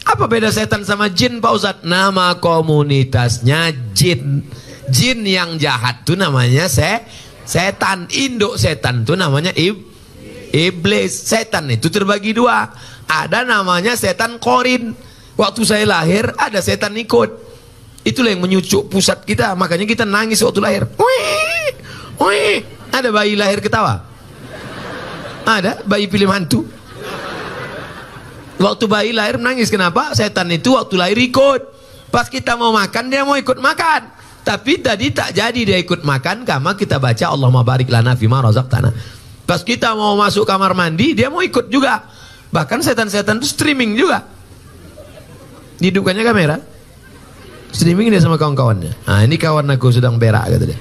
Apa beda setan sama jin, Pak Ustadz? Nama komunitasnya jin. Jin yang jahat tuh namanya setan. Induk setan tuh namanya iblis. Setan itu terbagi dua. Ada namanya setan korin. Waktu saya lahir ada setan ikut. Itulah yang menyucuk pusat kita. Makanya kita nangis waktu lahir. Wih, wih. Ada bayi lahir ketawa? Ada bayi film hantu. Waktu bayi lahir menangis, kenapa? Setan itu waktu lahir ikut. Pas kita mau makan, dia mau ikut makan. Tapi tadi tak jadi dia ikut makan, karena kita baca Allahumma barik lana fima razaqtana. Pas kita mau masuk kamar mandi, dia mau ikut juga. Bahkan setan-setan itu streaming juga. Dihidupkannya kamera, streaming dia sama kawan-kawannya. Nah, ini kawan aku sedang berak, kata dia.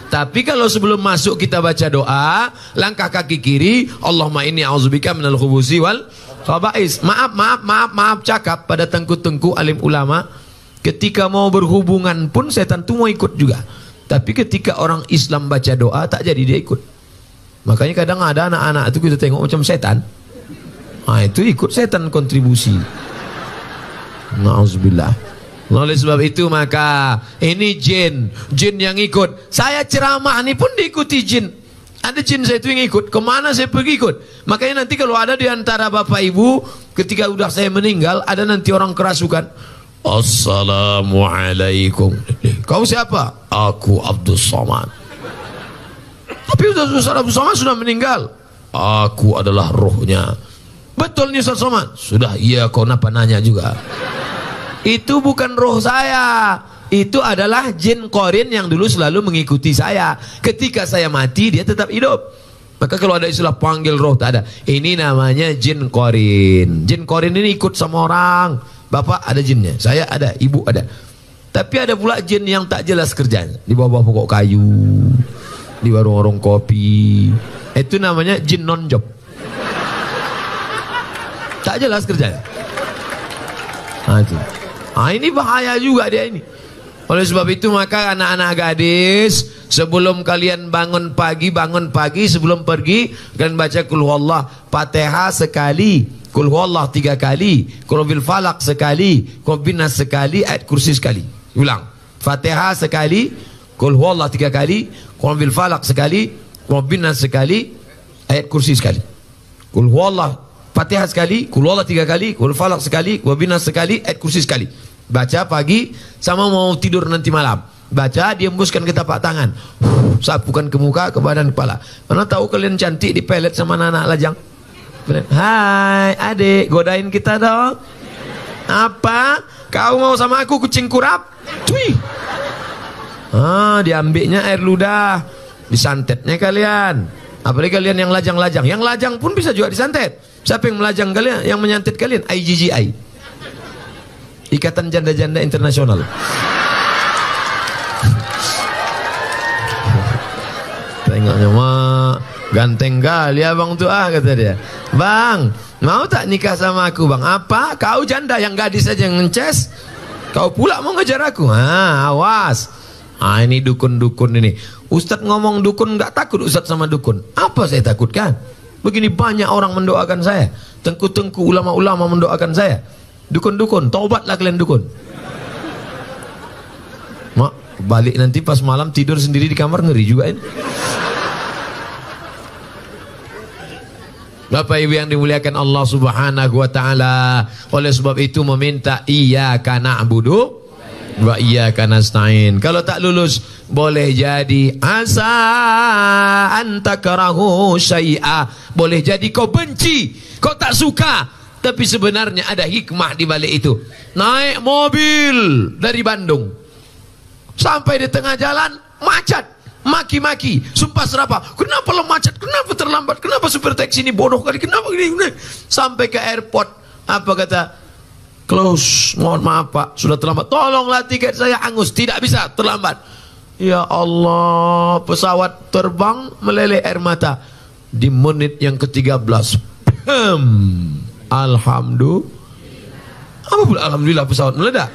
Tapi kalau sebelum masuk kita baca doa, langkah kaki kiri, Allahumma inni a'udzubika minal khubusi wal khaba'is. Maaf cakap pada tengku-tengku alim ulama, ketika mau berhubungan pun setan itu mau ikut juga. Tapi ketika orang Islam baca doa tak jadi dia ikut. Makanya kadang ada anak-anak itu kita tengok macam setan. Nah, itu ikut setan kontribusi. Na'udzubillah. Oleh sebab itu maka ini jin yang ikut. Saya ceramah ini pun diikuti jin. Ada jin saya itu yang ikut. Kemana saya pergi ikut. Makanya nanti kalau ada di antara bapak ibu, ketika udah saya meninggal, ada nanti orang kerasukan. Assalamualaikum. Kau siapa? Aku Abdul Somad. Tapi Ustaz Abdul Somad sudah meninggal. Aku adalah rohnya. Betul nih Ustaz Somad? Sudah, iya, kau kenapa nanya juga? Itu bukan roh saya. Itu adalah jin korin yang dulu selalu mengikuti saya. Ketika saya mati dia tetap hidup. Maka kalau ada istilah panggil roh tak ada. Ini namanya jin korin. Jin korin ini ikut sama orang. Bapak ada jinnya, saya ada, ibu ada. Tapi ada pula jin yang tak jelas kerjanya. Di bawah pokok kayu, di warung-warung kopi. Itu namanya jin non job. Tak jelas kerjanya. Nah itu. Nah, ini bahaya juga dia ini. Oleh sebab itu maka anak-anak gadis, sebelum kalian bangun pagi sebelum pergi kalian baca Qul huwallah Fatihah sekali, Qul huwallah 3 kali, Qul bil falaq sekali, Qul bin nas sekali, ayat kursi sekali. Ulang. Fatihah sekali, Qul huwallah 3 kali, Qul bil falaq sekali, Qul bin nas sekali, ayat kursi sekali. Qul huwallah Fatihah sekali, Qul huwallah 3 kali, Qul falaq sekali, Qul bin nas sekali, ayat kursi sekali. Baca pagi sama mau tidur nanti malam. Baca, diembuskan ke tapak tangan. Sapukan ke muka, ke badan, kepala. Mana tahu kalian cantik dipelet sama anak-anak lajang. Hai adik, godain kita dong. Apa? Kau mau sama aku kucing kurap? Cuy. Diambilnya air ludah, disantetnya kalian. Apalagi kalian yang lajang-lajang. Yang lajang pun bisa juga disantet. Siapa yang melajang kalian? Yang menyantet kalian? IGGI, Ikatan Janda-Janda Internasional. Tengoknya mak ganteng kali abang tuh, kata dia. Bang, mau tak nikah sama aku bang? Apa? Kau janda, yang gadis saja yang ngeces. Kau pula mau ngejar aku? Awas. Ini dukun-dukun ini. Ustadz ngomong dukun, nggak takut Ustadz sama dukun. Apa saya takutkan? Begini banyak orang mendoakan saya. Tengku-tengku ulama-ulama mendoakan saya. Dukun-dukun, taubatlah kalian dukun. Mak, balik nanti pas malam tidur sendiri di kamar, ngeri juga ini. Bapak Ibu yang dimuliakan Allah Subhanahu wa taala, oleh sebab itu meminta iyyaka na'budu wa iyyaka nasta'in. Kalau tak lulus boleh jadi asa antakrahu syai'a. Boleh jadi kau benci, kau tak suka, tapi sebenarnya ada hikmah di balik itu. Naik mobil dari Bandung, sampai di tengah jalan macet, maki-maki, sumpah serapah. Kenapa lo macet? Kenapa terlambat? Kenapa supir taksi ini bodoh kali? Kenapa gini? Sampai ke airport, apa kata? Close, mohon maaf pak, sudah terlambat. Tolonglah tiket saya angus, tidak bisa, terlambat. Ya Allah, pesawat terbang meleleh air mata. Di menit yang ke-13, alhamdulillah. Apa pula alhamdulillah pesawat meledak?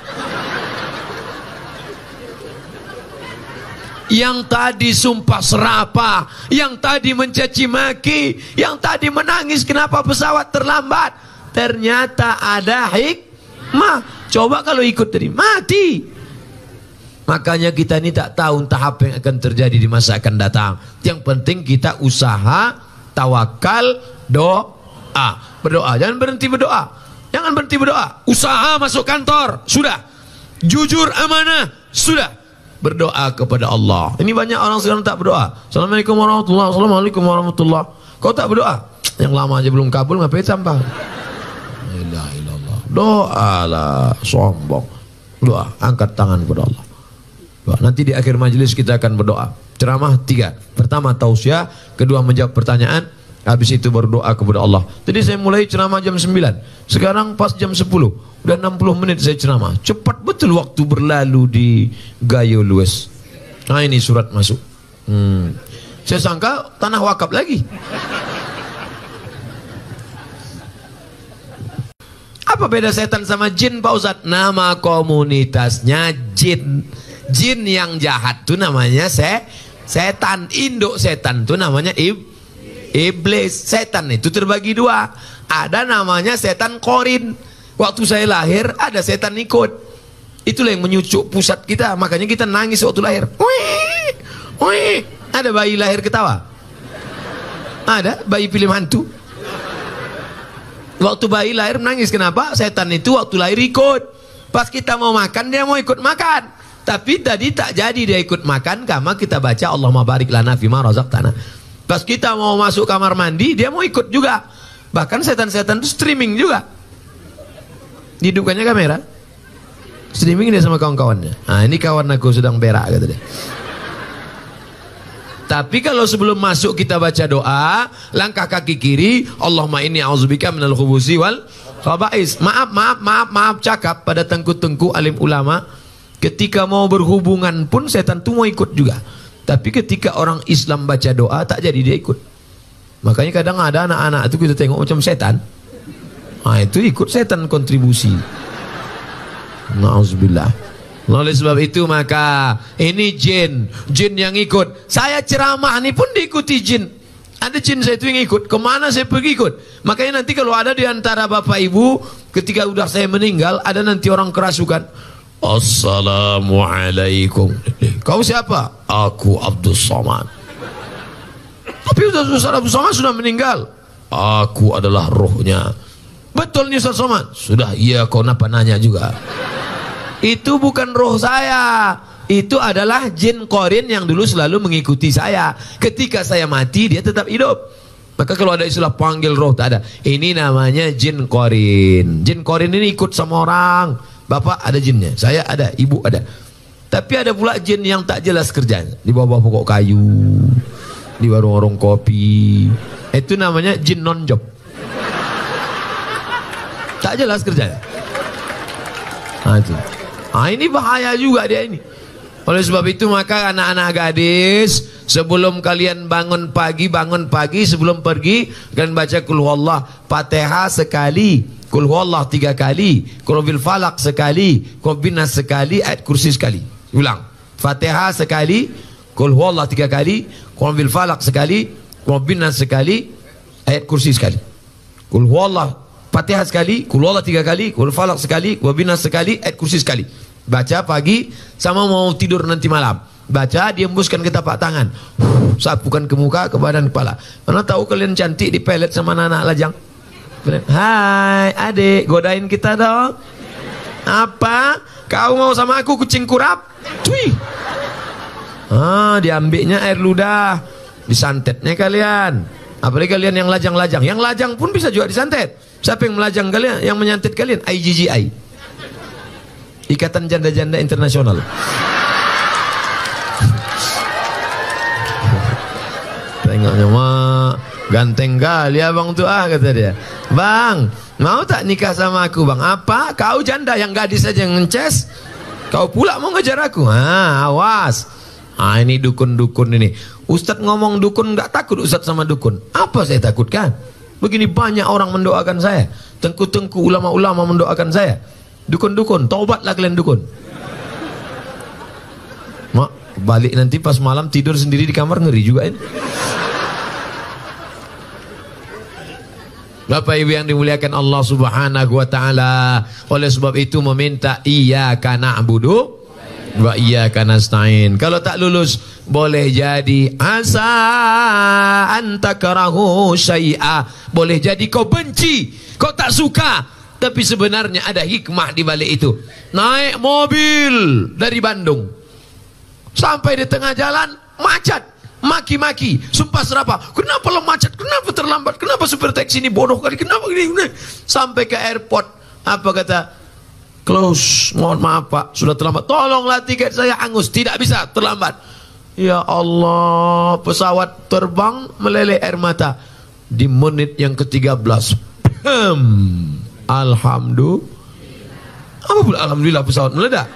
Yang tadi sumpah serapah, yang tadi mencaci maki, yang tadi menangis kenapa pesawat terlambat, ternyata ada hikmah. Coba kalau ikut tadi mati. Makanya kita ini tak tahu entah apa yang akan terjadi di masa akan datang. Yang penting kita usaha, tawakal, doa. Berdoa, jangan berhenti berdoa. Jangan berhenti berdoa. Usaha masuk kantor, sudah. Jujur, amanah, sudah. Berdoa kepada Allah. Ini banyak orang sekarang tak berdoa. Assalamualaikum warahmatullahi wabarakatuh. Assalamualaikum warahmatullahi. Kau tak berdoa? Yang lama aja belum kabul, ngapain tambah? La ilaha illallah. Doa lah, sombong. Doa, angkat tangan kepada Allah. Doa. Nanti di akhir majelis kita akan berdoa. Ceramah 3. Pertama tausiah, kedua menjawab pertanyaan, habis itu berdoa kepada Allah. Tadi saya mulai ceramah jam 9. Sekarang pas jam 10. Udah 60 menit saya ceramah. Cepat betul waktu berlalu di Gayo Lues. Nah ini surat masuk. Saya sangka tanah wakaf lagi. Apa beda setan sama jin Pak Ustadz? Nama komunitasnya jin. Jin yang jahat tuh namanya setan. Induk setan tuh namanya iblis. Setan itu terbagi 2. Ada namanya setan korin. Waktu saya lahir ada setan ikut. Itulah yang menyucuk pusat kita. Makanya kita nangis waktu lahir. Wih, wih. Ada bayi lahir ketawa? Ada bayi film hantu. Waktu bayi lahir nangis. Kenapa? Setan itu waktu lahir ikut. Pas kita mau makan dia mau ikut makan. Tapi tadi tak jadi dia ikut makan karena kita baca Allahumma barik lana fima razaqtana. Pas kita mau masuk kamar mandi dia mau ikut juga. Bahkan setan-setan itu streaming juga. Dihidupkannya kamera. Streaming dia sama kawan-kawannya. Nah ini kawan aku sedang berak kata dia. Tapi kalau sebelum masuk kita baca doa, langkah kaki kiri, Allahumma inni a'udzubika minal khubusi wal khaba'is. Maaf cakap pada tengku-tengku alim ulama, ketika mau berhubungan pun setan itu mau ikut juga. Tapi ketika orang Islam baca doa tak jadi dia ikut. Makanya kadang ada anak-anak itu kita tengok macam setan. Nah itu ikut setan kontribusi. Na'udzubillah. Oleh sebab itu maka ini jin yang ikut. Saya ceramah ini pun diikuti jin. Ada jin saya itu yang ikut. Kemana saya pergi ikut. Makanya nanti kalau ada di antara bapak ibu ketika udah saya meninggal ada nanti orang kerasukan. Assalamualaikum. Kau siapa? Aku Abdul Somad. Tapi Ustaz Abdul Somad sudah meninggal. Aku adalah rohnya. Betul nih Ustaz Somad? Sudah, iya kau napa nanya juga. Itu bukan roh saya. Itu adalah jin korin yang dulu selalu mengikuti saya. Ketika saya mati dia tetap hidup. Maka kalau ada istilah panggil roh tak ada. Ini namanya jin korin. Jin korin ini ikut sama orang. Bapak ada jinnya, saya ada, ibu ada. Tapi ada pula jin yang tak jelas kerjanya. Di bawah pokok kayu, di warung-warung kopi. Itu namanya jin non-job. Tak jelas kerjanya. Nah, itu. Nah, ini bahaya juga dia ini. Oleh sebab itu maka anak-anak gadis, sebelum kalian bangun pagi sebelum pergi kalian baca Qul huwallah, Fatihah sekali, Qul huwallah 3 kali, Qul bil falaq sekali, Qul bin nas sekali, ayat kursi sekali. Ulang. Fatihah sekali, Qul huwallah 3 kali, Qul bil falaq sekali, Qul bin nas sekali, ayat kursi sekali. Qul huwallah Fatihah sekali, Qul huwallah 3 kali, Qul falaq sekali, Qul bin nas sekali, ayat kursi sekali. Baca pagi sama mau tidur nanti malam. Baca, diembuskan ke tapak tangan. Sapukan ke muka, ke badan, kepala. Karena tahu kalian cantik dipelet sama anak lajang. Hai adik, godain kita dong. Apa? Kau mau sama aku kucing kurap? Cuy. Diambilnya air ludah, disantetnya kalian. Apalagi kalian yang lajang-lajang. Yang lajang pun bisa juga disantet. Siapa yang melajang kalian? Yang menyantet kalian? IGGI, Ikatan Janda-Janda Internasional. Tengoknya mak ganteng kali abang tuh kata dia. Bang, mau tak nikah sama aku bang? Apa? Kau janda yang gadis saja yang ngeces. Kau pula mau ngejar aku? Awas. Ini dukun-dukun ini. Ustadz ngomong dukun nggak takut Ustadz sama dukun. Apa saya takutkan? Begini banyak orang mendoakan saya. Tengku-tengku ulama-ulama mendoakan saya. Dukun-dukun, taubatlah kalian dukun. Mak, balik nanti pas malam tidur sendiri di kamar ngeri juga ini. Bapak Ibu yang dimuliakan Allah Subhanahu wa taala, oleh sebab itu meminta iyyaka na'budu wa iyyaka nasta'in. Kalau tak lulus boleh jadi asa antakrahu syai'a, boleh jadi kau benci, kau tak suka, tapi sebenarnya ada hikmah di balik itu. Naik mobil dari Bandung sampai di tengah jalan macet, maki-maki, sumpah serapah, kenapa lo macet, kenapa terlambat, kenapa supir taksi ini bodoh kali, kenapa gini. Sampai ke airport, apa kata, close, mohon maaf Pak, sudah terlambat, tolonglah tiket saya angus, tidak bisa, terlambat. Ya Allah, pesawat terbang meleleh air mata di menit yang ke-13. Alhamdulillah. Apa pula alhamdulillah pesawat meledak?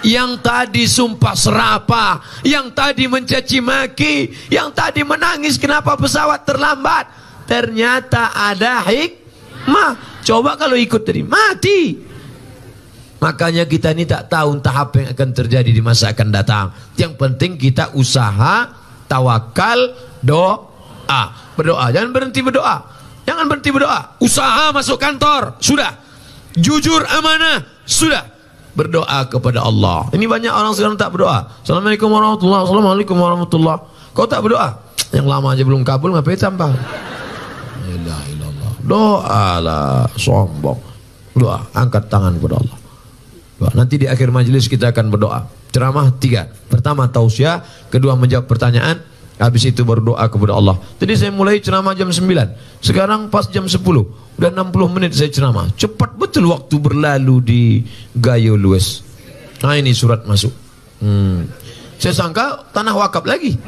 Yang tadi sumpah serapah, yang tadi mencaci maki, yang tadi menangis kenapa pesawat terlambat, ternyata ada hikmah. Coba kalau ikut tadi mati. Makanya kita ini tak tahu entah apa yang akan terjadi di masa akan datang. Yang penting kita usaha, tawakal, doa. Berdoa, jangan berhenti berdoa. Jangan berhenti berdoa. Usaha masuk kantor, sudah. Jujur amanah, sudah. Berdoa kepada Allah. Ini banyak orang sekarang tak berdoa. Assalamualaikum warahmatullahi wabarakatuh. Assalamualaikum warahmatullahi. Kau tak berdoa? Yang lama aja belum kabul, ngapain tambah? La ilaha illallah. Doa lah, sombong. Doa, angkat tangan kepada Allah. Doa. Nanti di akhir majelis kita akan berdoa. Ceramah 3. Pertama tausiah, kedua menjawab pertanyaan, habis itu berdoa kepada Allah. Tadi saya mulai ceramah jam 9. Sekarang pas jam 10. Udah 60 menit saya ceramah. Cepat betul waktu berlalu di Gayo Lues. Nah ini surat masuk. Saya sangka tanah wakaf lagi.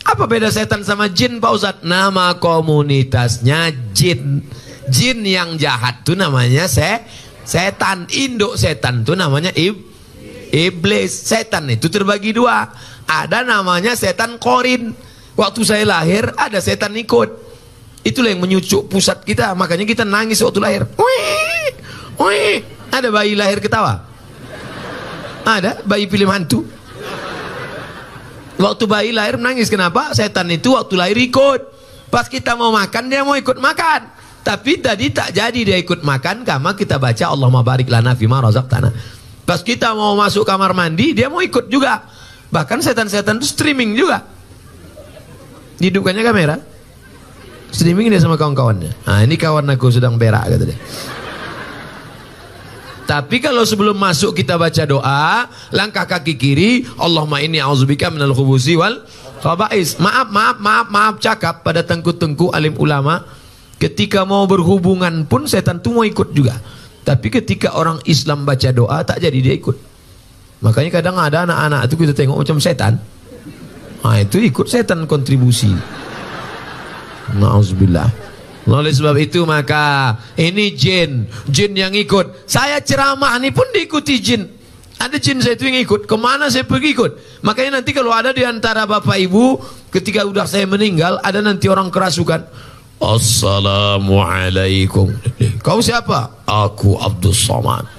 Apa beda setan sama jin Pak Ustadz? Nama komunitasnya jin. Jin yang jahat tuh namanya setan. Induk setan tuh namanya iblis. Setan itu terbagi 2. Ada namanya setan korin. Waktu saya lahir ada setan ikut. Itulah yang menyucuk pusat kita. Makanya kita nangis waktu lahir. Wih, wih. Ada bayi lahir ketawa? Ada bayi film hantu. Waktu bayi lahir menangis. Kenapa? Setan itu waktu lahir ikut. Pas kita mau makan dia mau ikut makan. Tapi tadi tak jadi dia ikut makan karena kita baca Allahumma barik lana fima razaqtana. Pas kita mau masuk kamar mandi dia mau ikut juga. Bahkan setan-setan itu streaming juga. Hidupkannya kamera, streaming dia sama kawan-kawannya. Nah ini kawan aku sedang berak kata dia. Tapi kalau sebelum masuk kita baca doa, langkah kaki kiri, Allahumma inni a'udzubika minal khubusi wal khaba'is. Maaf cakap pada tengku-tengku alim ulama, ketika mau berhubungan pun setan itu mau ikut juga. Tapi ketika orang Islam baca doa tak jadi dia ikut. Makanya kadang ada anak-anak itu kita tengok macam setan. Nah itu ikut setan kontribusi. Na'udzubillah. Oleh sebab itu maka ini jin yang ikut. Saya ceramah ini pun diikuti jin. Ada jin saya itu yang ikut. Kemana saya pergi ikut. Makanya nanti kalau ada di antara bapak ibu, ketika udah saya meninggal, ada nanti orang kerasukan. Assalamualaikum. Kau siapa? Aku Abdul Somad.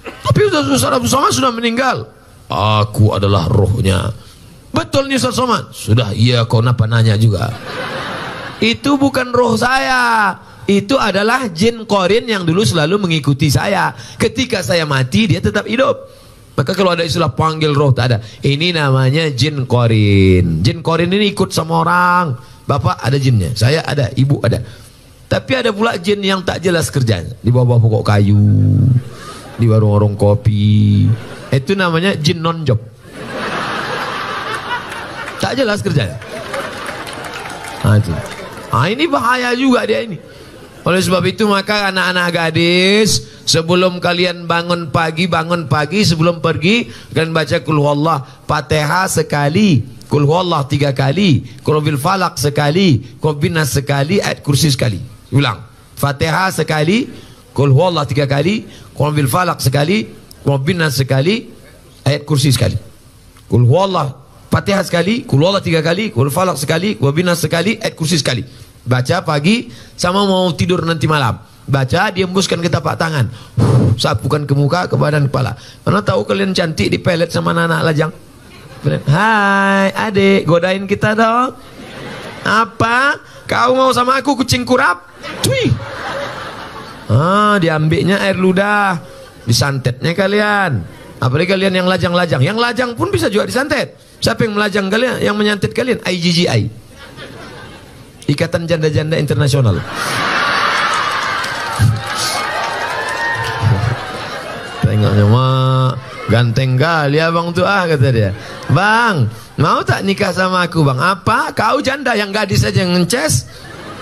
Tapi Ustaz Abdul Somad sudah meninggal. Aku adalah rohnya. Betul nih Ustaz Somad? Sudah, iya kau napa nanya juga. Itu bukan roh saya. Itu adalah jin korin yang dulu selalu mengikuti saya. Ketika saya mati dia tetap hidup. Maka kalau ada istilah panggil roh tak ada. Ini namanya jin korin. Jin korin ini ikut sama orang. Bapak ada jinnya, saya ada, ibu ada. Tapi ada pula jin yang tak jelas kerjanya. Di bawah pokok kayu, di warung-warung kopi. Itu namanya jin non-job. Tak jelas kerjanya. Ini bahaya juga dia ini. Oleh sebab itu maka anak-anak gadis, sebelum kalian bangun pagi sebelum pergi kalian baca qul huwallah, Fatihah sekali, qul huwallah 3 kali, qul bil falaq sekali, qul bin nas sekali, ayat kursi sekali. Ulang. Fatihah sekali, qul huwallah 3 kali, qul bil falaq sekali, qul bin nas sekali, ayat kursi sekali. Qul huwallah Fatihah sekali, qul huwallah 3 kali, qul falaq sekali, qul bin nas sekali, ayat kursi sekali. Baca pagi sama mau tidur nanti malam. Baca, diembuskan ke tapak tangan. Sapukan ke muka, ke badan, kepala. Karena tahu kalian cantik dipelet sama anak lajang. Hai adik, godain kita dong. Apa? Kau mau sama aku kucing kurap? Cuy. Diambilnya air ludah, disantetnya kalian. Apalagi kalian yang lajang-lajang. Yang lajang pun bisa juga disantet. Siapa yang melajang kalian? Yang menyantet kalian? IGGI, Ikatan Janda-Janda Internasional. Tengoknya mak ganteng kali abang tuh kata dia. Bang, mau tak nikah sama aku bang? Apa? Kau janda yang gadis saja yang ngeces,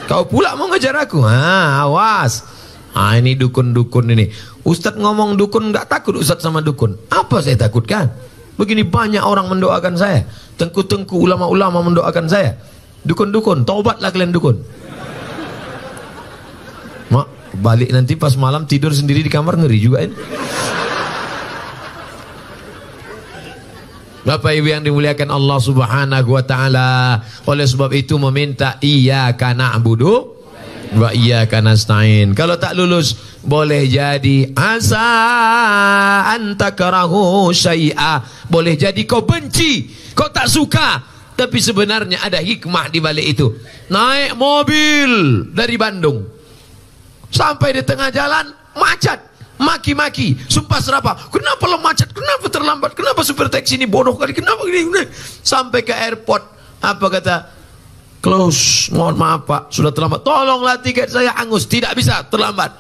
kau pula mau ngejar aku? Awas. Ini dukun-dukun ini. Ustadz ngomong dukun, nggak takut Ustadz sama dukun. Apa saya takutkan? Begini banyak orang mendoakan saya. Tengku-tengku ulama-ulama mendoakan saya. Dukun-dukun, taubatlah kalian dukun. Mak, balik nanti pas malam tidur sendiri di kamar ngeri juga ini. Bapak Ibu yang dimuliakan Allah Subhanahu wa taala, oleh sebab itu meminta iyyaka na'budu wa iyyaka nasta'in. Kalau tak lulus boleh jadi asa antakrahu syai'a. Boleh jadi kau benci, kau tak suka, tapi sebenarnya ada hikmah di balik itu. Naik mobil dari Bandung sampai di tengah jalan macet, maki-maki, sumpah serapah. Kenapa lo macet? Kenapa terlambat? Kenapa supir taksi ini bodoh kali? Kenapa gini? Sampai ke airport, apa kata? Close, mohon maaf pak, sudah terlambat. Tolonglah tiket saya hangus, tidak bisa, terlambat.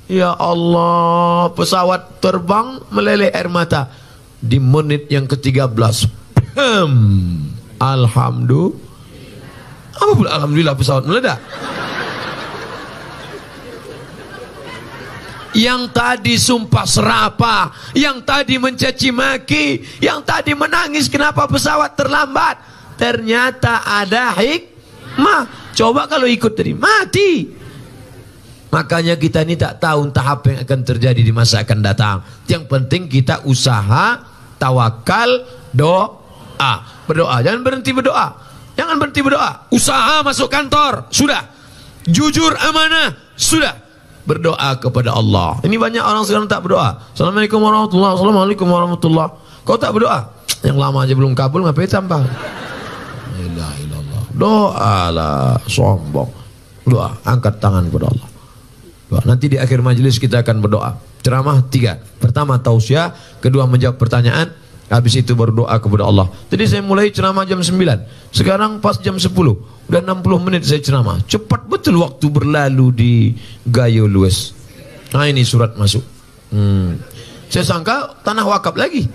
Ya Allah, pesawat terbang meleleh air mata. Di menit yang ke-13, alhamdulillah. Apa pula alhamdulillah pesawat meledak? Yang tadi sumpah serapah, yang tadi mencaci maki, yang tadi menangis kenapa pesawat terlambat, ternyata ada hikmah. Coba kalau ikut tadi mati. Makanya kita ini tak tahu entah apa yang akan terjadi di masa akan datang. Yang penting kita usaha, tawakal, doa. Berdoa, jangan berhenti berdoa. Jangan berhenti berdoa. Usaha masuk kantor, sudah. Jujur amanah, sudah. Berdoa kepada Allah. Ini banyak orang sekarang tak berdoa. Assalamualaikum warahmatullahi wabarakatuh. Assalamualaikum warahmatullahi. Kau tak berdoa? Yang lama aja belum kabul, ngapain tambah? La ilaha illallah. Doalah, sombong. Doa, angkat tangan kepada Allah. Doa. Nanti di akhir majelis kita akan berdoa. Ceramah 3. Pertama tausiah, kedua menjawab pertanyaan, habis itu berdoa kepada Allah. Tadi saya mulai ceramah jam 9. Sekarang pas jam 10. Udah 60 menit saya ceramah. Cepat betul waktu berlalu di Gayo Lues. Nah ini surat masuk. Saya sangka tanah wakaf lagi.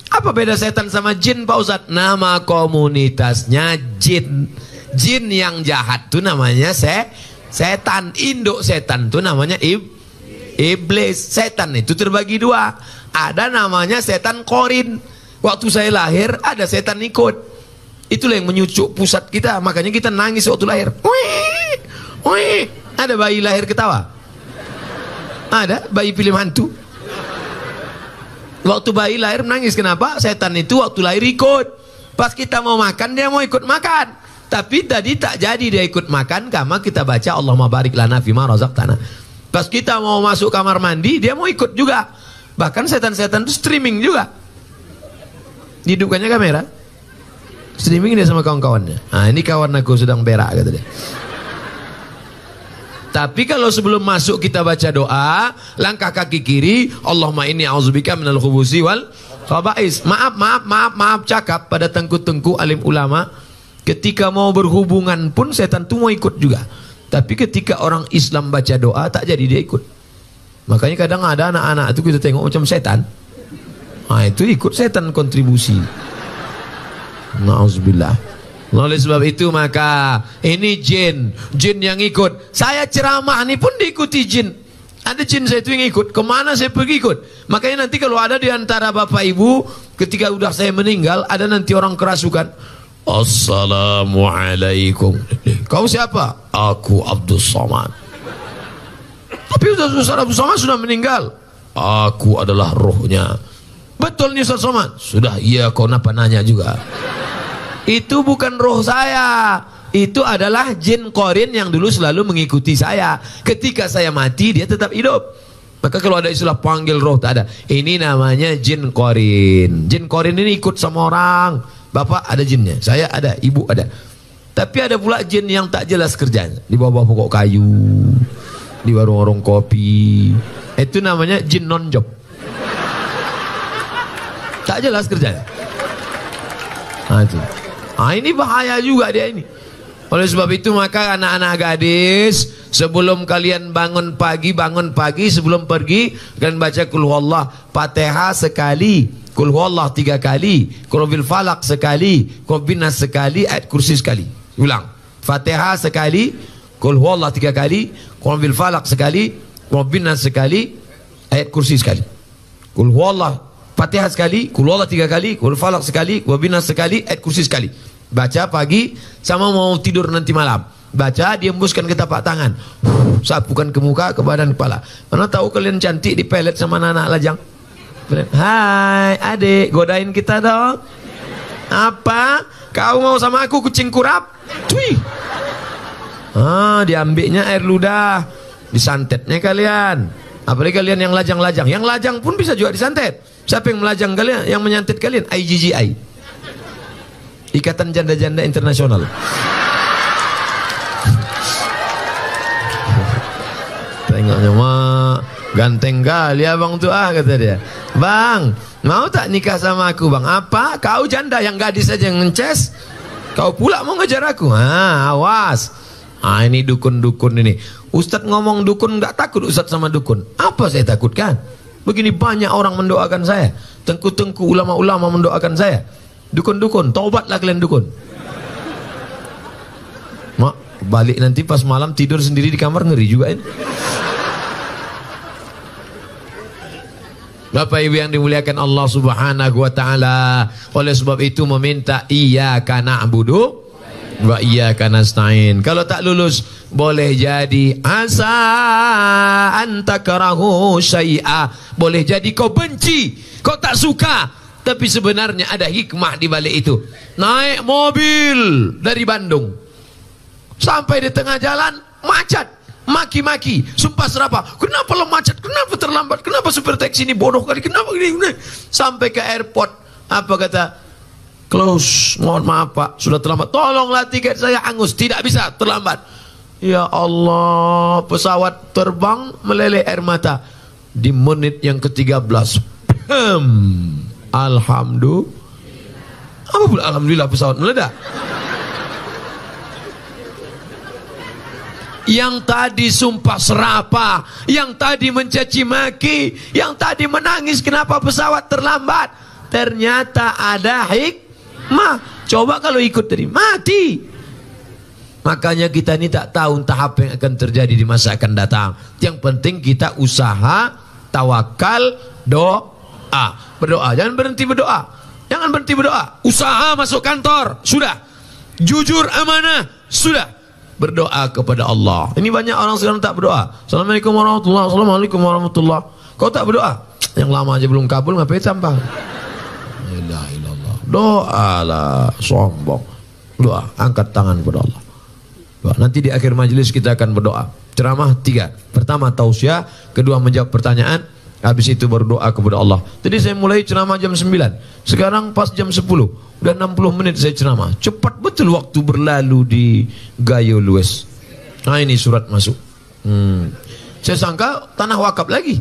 Apa beda setan sama jin Pak Ustadz? Nama komunitasnya jin. Jin yang jahat tuh namanya setan. Induk setan tuh namanya iblis. Setan itu terbagi 2. Ada namanya setan korin. Waktu saya lahir ada setan ikut. Itulah yang menyucuk pusat kita. Makanya kita nangis waktu lahir. Wih, wih. Ada bayi lahir ketawa? Ada bayi film hantu. Waktu bayi lahir menangis. Kenapa? Setan itu waktu lahir ikut. Pas kita mau makan dia mau ikut makan. Tapi tadi tak jadi dia ikut makan. Karena kita baca Allahumma barik lana fima razaqtana. Pas kita mau masuk kamar mandi dia mau ikut juga. Bahkan setan-setan itu streaming juga. Dihidupkannya kamera, streaming dia sama kawan-kawannya. Nah ini kawan aku sedang berak kata dia. Tapi kalau sebelum masuk kita baca doa, langkah kaki kiri, Allahumma inni a'udzubika minal khubusi wal khaba'is. Maaf cakap pada tengku-tengku alim ulama. Ketika mau berhubungan pun setan itu mau ikut juga. Tapi ketika orang Islam baca doa tak jadi dia ikut. Makanya kadang ada anak-anak itu kita tengok macam setan. Nah itu ikut setan kontribusi. Na'udzubillah. Oleh sebab itu maka ini jin yang ikut. Saya ceramah ini pun diikuti jin. Ada jin saya itu yang ikut. Kemana saya pergi ikut. Makanya nanti kalau ada di antara bapak ibu, ketika udah saya meninggal, ada nanti orang kerasukan. Assalamualaikum. Kau siapa? Aku Abdul Somad. Tapi Ustaz Abdul Somad sudah meninggal. Aku adalah rohnya. Betul nih Ustaz Somad? Sudah, iya kau napa nanya juga. Itu bukan roh saya. Itu adalah jin korin yang dulu selalu mengikuti saya. Ketika saya mati dia tetap hidup. Maka kalau ada istilah panggil roh, tak ada. Ini namanya jin korin. Jin korin ini ikut sama orang. Bapak ada jinnya, saya ada, ibu ada. Tapi ada pula jin yang tak jelas kerjanya. Di bawah pokok kayu, di warung-warung kopi. Itu namanya jin non-job. Tak jelas kerjanya. Ini bahaya juga dia ini. Oleh sebab itu maka anak-anak gadis, sebelum kalian bangun pagi sebelum pergi, kalian baca Qul Huwallah Fatihah sekali, Qul Huwallah 3 kali, Qul Bil Falaq sekali, Qul Bin Nas sekali, ayat kursi sekali. Ulang. Fatihah sekali, Qul Huwallah 3 kali, Qul Bil Falaq sekali, Qul Bin Nas sekali, ayat kursi sekali. Qul Huwallah Fatihah sekali, Qul Huwallah 3 kali, Qul Falaq sekali, Qul Bin Nas sekali, ayat kursi sekali. Baca pagi sama mau tidur nanti malam. Baca, diembuskan ke tapak tangan. Sapukan ke muka, ke badan, kepala. Mana tahu kalian cantik dipelet sama anak lajang. Hai adik, godain kita dong. Apa? Kau mau sama aku kucing kurap? Cuy. Diambilnya air ludah, disantetnya kalian. Apalagi kalian yang lajang-lajang. Yang lajang pun bisa juga disantet. Siapa yang melajang kalian? Yang menyantet kalian? IGGI. Ikatan Janda-Janda Internasional. Tengoknya mak ganteng kali abang tuh kata dia. Bang, mau tak nikah sama aku bang? Apa? Kau janda yang gadis aja yang ngeces. Kau pula mau ngejar aku? Awas. Ini dukun-dukun ini. Ustadz ngomong dukun nggak takut Ustadz sama dukun. Apa saya takutkan? Begini banyak orang mendoakan saya. Tengku-tengku ulama-ulama mendoakan saya. Dukun-dukun, taubatlah kalian dukun. Mak, balik nanti pas malam tidur sendiri di kamar ngeri juga ini. Bapak Ibu yang dimuliakan Allah Subhanahu wa taala, oleh sebab itu meminta iyyaka na'budu wa iyyaka nasta'in. Kalau tak lulus boleh jadi asa antakrahu syai'a. Boleh jadi kau benci, kau tak suka. Tapi sebenarnya ada hikmah di balik itu. Naik mobil dari Bandung, sampai di tengah jalan macet, maki-maki, sumpah serapah. Kenapa lo macet? Kenapa terlambat? Kenapa supir taksi ini bodoh kali? Kenapa gini? Sampai ke airport, apa kata? Close, mohon maaf pak, sudah terlambat. Tolonglah tiket saya hangus, tidak bisa, terlambat. Ya Allah, pesawat terbang meleleh air mata. Di menit yang ke-13, alhamdulillah pesawat meledak. Yang tadi sumpah serapah, yang tadi mencaci maki, yang tadi menangis kenapa pesawat terlambat, ternyata ada hikmah. Coba kalau ikut tadi mati. Makanya kita ini tak tahu entah apa yang akan terjadi di masa akan datang. Yang penting kita usaha, tawakal, doa. Berdoa, jangan berhenti berdoa. Jangan berhenti berdoa. Usaha masuk kantor, sudah. Jujur amanah, sudah. Berdoa kepada Allah. Ini banyak orang sekarang tak berdoa. Assalamualaikum warahmatullahi wabarakatuh. Assalamualaikum warahmatullahi. Kau tak berdoa? Yang lama aja belum kabul, ngapain sampah? La ilaha illallah. Doa lah, sombong. Doa, angkat tangan kepada Allah. Doa. Nanti di akhir majelis kita akan berdoa. Ceramah 3. Pertama tausiah, kedua menjawab pertanyaan, habis itu berdoa kepada Allah. Tadi saya mulai ceramah jam 9. Sekarang pas jam 10. Udah 60 menit saya ceramah. Cepat betul waktu berlalu di Gayo Lues. Nah ini surat masuk. Saya sangka tanah wakaf lagi.